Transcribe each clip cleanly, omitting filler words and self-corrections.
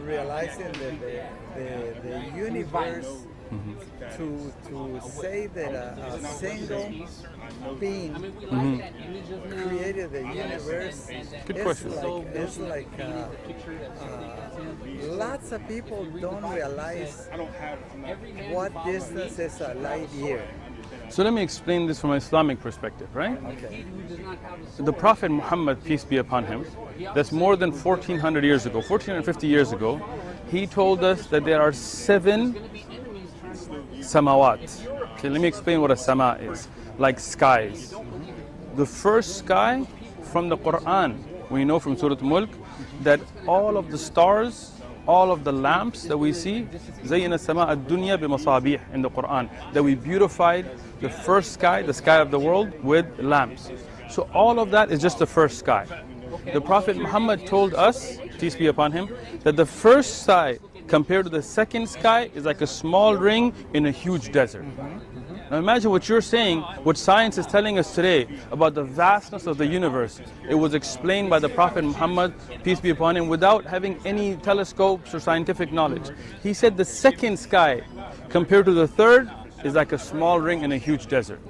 realizing that the universe, to say that a single being created the universe, Good question. it's like lots of people don't realize what distance is a light year. So let me explain this from an Islamic perspective, right? Okay. The Prophet Muhammad, peace be upon him, that's more than 1400 years ago, 1450 years ago, he told us that there are 7 samawat. Okay, let me explain what a sama is. Like skies. The first sky from the Quran, we know from Surah Mulk, that all of the stars, all of the lamps that we see, زَيِّنَ السَّمَاءَ الدُّنْيَا بِمَصَابِيحٍ in the Quran, that we beautified the first sky, the sky of the world, with lamps. So all of that is just the first sky. The Prophet Muhammad told us, peace be upon him, that the first sky compared to the second sky is like a small ring in a huge desert. Now imagine what you're saying, what science is telling us today about the vastness of the universe. It was explained by the Prophet Muhammad, peace be upon him, without having any telescopes or scientific knowledge. He said the second sky compared to the third is like a small ring in a huge desert.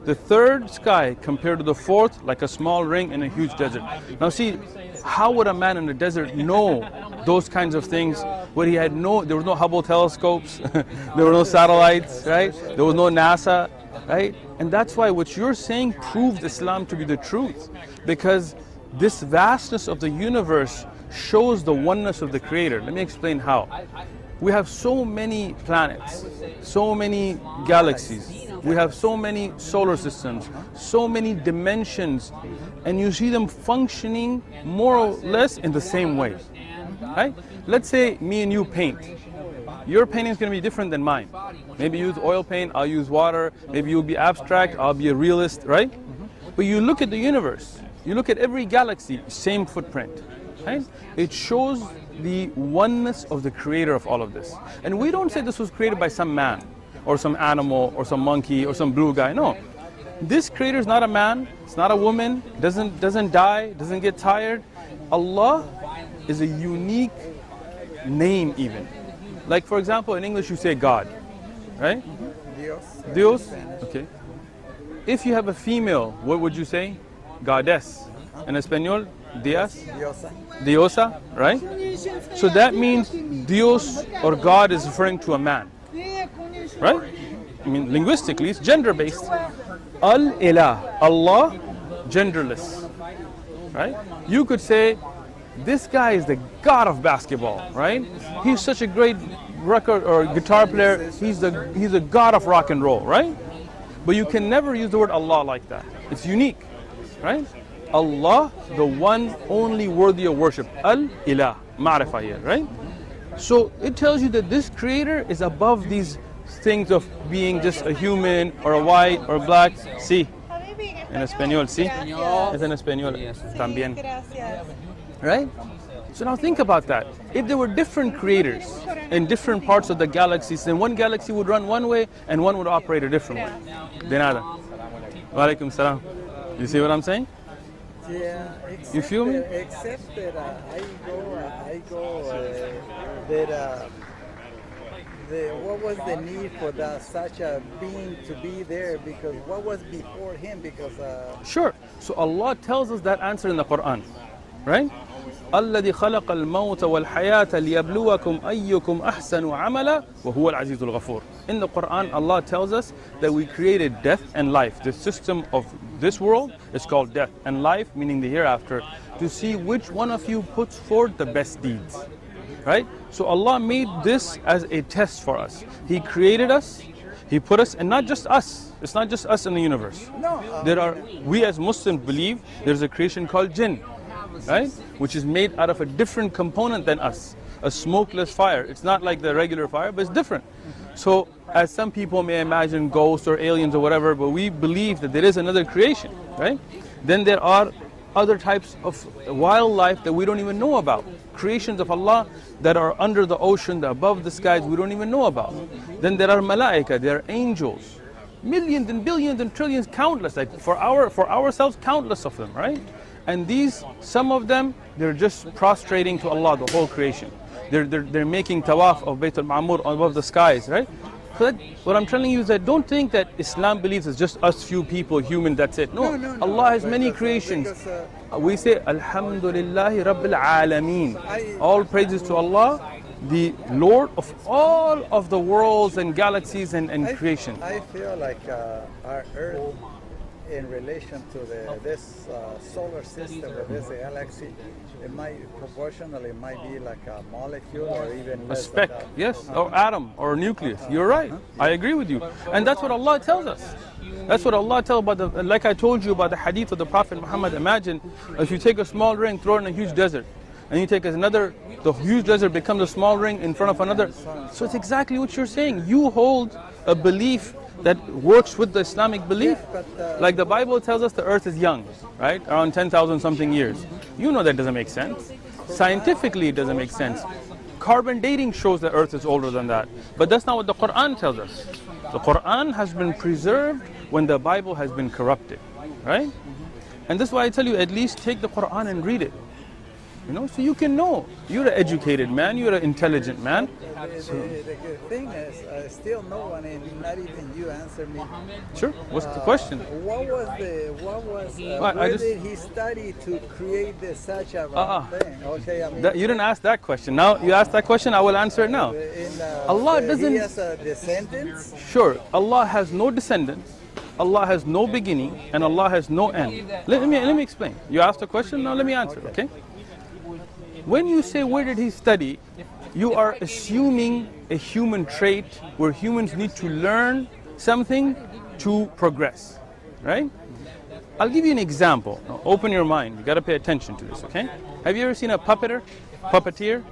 The third sky compared to the fourth, like a small ring in a huge desert. Now see, how would a man in the desert know those kinds of things where he had there was no Hubble telescopes, there were no satellites, right? There was no NASA, right? And that's why what you're saying proves Islam to be the truth, because this vastness of the universe shows the oneness of the Creator. Let me explain how. We have so many planets, so many galaxies, we have so many solar systems, so many dimensions, and you see them functioning more or less in the same way. Right? Let's say me and you paint. Your painting is going to be different than mine. Maybe you use oil paint, I'll use water. Maybe you'll be abstract, I'll be a realist, right? But you look at the universe, you look at every galaxy, same footprint. Right? It shows the oneness of the Creator of all of this. And we don't say this was created by some man, or some animal, or some monkey, or some blue guy. No. This Creator is not a man, it's not a woman, doesn't die, doesn't get tired. Allah is a unique name even. Like for example, in English you say God, right? Dios. Dios, okay. If you have a female, what would you say? Goddess. In Español, Dios. Diosa. Diosa, right? So that means Dios or God is referring to a man, right? I mean, linguistically, it's gender-based. Al-Ilah, Allah, genderless, right? You could say, this guy is the god of basketball, right? He's such a great record or guitar player. He's the god of rock and roll, right? But you can never use the word Allah like that. It's unique, right? Allah, the one only worthy of worship. Al-Ilah, ma'rifah here, right? So it tells you that this Creator is above these things of being just a human or a white or black. Sí. En español, sí. Es en español también. Right? So now think about that. If there were different creators in different parts of the galaxies, then one galaxy would run one way and one would operate a different way. De nada. Wa alaikum salam. You see what I'm saying? Yeah. You feel me? Except that I go what was the need for such a being to be there? Because what was before him? Because sure. So Allah tells us that answer in the Quran, right? الذي خلق الموت والحياة ليبلوكم أيكم أحسن عملا وهو العزيز الغفور. In the Quran, Allah tells us that we created death and life. The system of this world is called death and life, meaning the hereafter, to see which one of you puts forth the best deeds. Right? So Allah made this as a test for us. He created us, He put us, and not just us. It's not just us in the universe. We as Muslims believe there's a creation called jinn, right? Which is made out of a different component than us. A smokeless fire. It's not like the regular fire, but it's different. So as some people may imagine ghosts or aliens or whatever, but we believe that there is another creation, right? Then there are other types of wildlife that we don't even know about. Creations of Allah that are under the ocean, above the skies, we don't even know about. Then there are malaika, there are angels. Millions and billions and trillions, countless. Like for ourselves, countless of them, right? And these, some of them, they're just prostrating to Allah, the whole creation. They're making tawaf of Bayt al-Ma'mur above the skies, right? So that, what I'm telling you is that don't think that Islam believes it's just us few people, human, that's it. No, Allah has many creations. We say, Alhamdulillahi Rabbil Alameen. All praises to Allah, the Lord of all of the worlds and galaxies and creation. I feel like our Earth, in relation to this solar system or this galaxy, it might proportionally might be like a molecule or even A less speck, than that. yes, or atom or nucleus. You're right. I agree with you, and that's what Allah tells us. That's what Allah tells about the. Like I told you about the hadith of the Prophet Muhammad. Imagine if you take a small ring, throw it in a huge desert, and you take another. The huge desert becomes a small ring in front of another. So it's exactly what you're saying. You hold a belief that works with the Islamic belief. Like the Bible tells us the earth is young, right? Around 10,000 something years. You know that doesn't make sense. Scientifically it doesn't make sense. Carbon dating shows the earth is older than that. But that's not what the Quran tells us. The Quran has been preserved when the Bible has been corrupted, right? And this is why I tell you, at least take the Quran and read it. You know, so you can know. You're an educated man, you're an intelligent man. The good thing is, still no one, and not even you, answer me. Sure, what's the question? Where did he study to create such a thing? Okay, I mean, You didn't ask that question. Now you asked that question, I will answer it now. Allah doesn't. He has a descendants? Sure, Allah has no descendants. Allah has no beginning, and Allah has no end. Let me explain. You asked a question, now let me answer, okay? When you say where did he study, you are assuming a human trait where humans need to learn something to progress, right? I'll give you an example. Now, open your mind. You got to pay attention to this, okay? Have you ever seen a puppeteer,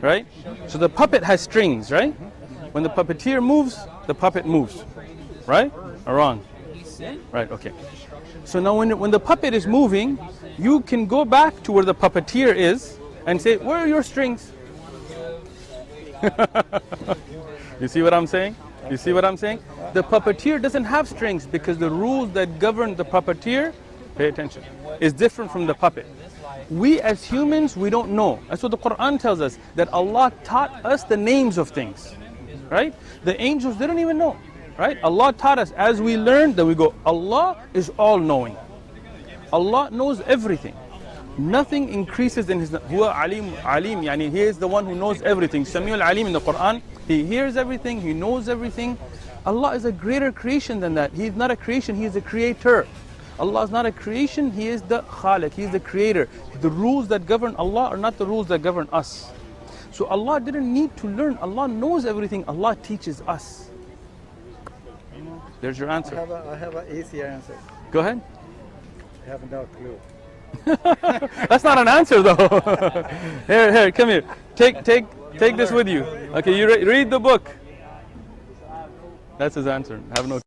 right? So the puppet has strings, right? When the puppeteer moves, the puppet moves, right? Or wrong? Right, okay. So now when the puppet is moving, you can go back to where the puppeteer is and say, where are your strings? You see what I'm saying? You see what I'm saying? The puppeteer doesn't have strings because the rules that govern the puppeteer, pay attention, is different from the puppet. We as humans, we don't know. That's what the Quran tells us, that Allah taught us the names of things, right? The angels didn't even know, right? Allah taught us. As we learned, then we go, Allah is all-knowing. Allah knows everything. Nothing increases in His. Huwa alim, yani He is the one who knows everything. Samiul Alim in the Quran, He hears everything, He knows everything. Allah is a greater creation than that. He is not a creation, He is a creator. Allah is not a creation, He is the Khaliq, He is the creator. The rules that govern Allah are not the rules that govern us. So Allah didn't need to learn. Allah knows everything. Allah teaches us. There's your answer. I have an easier answer. Go ahead. I have no clue. That's not an answer though. Here, come here. Take this with you. Okay, you read the book. That's his answer. Have no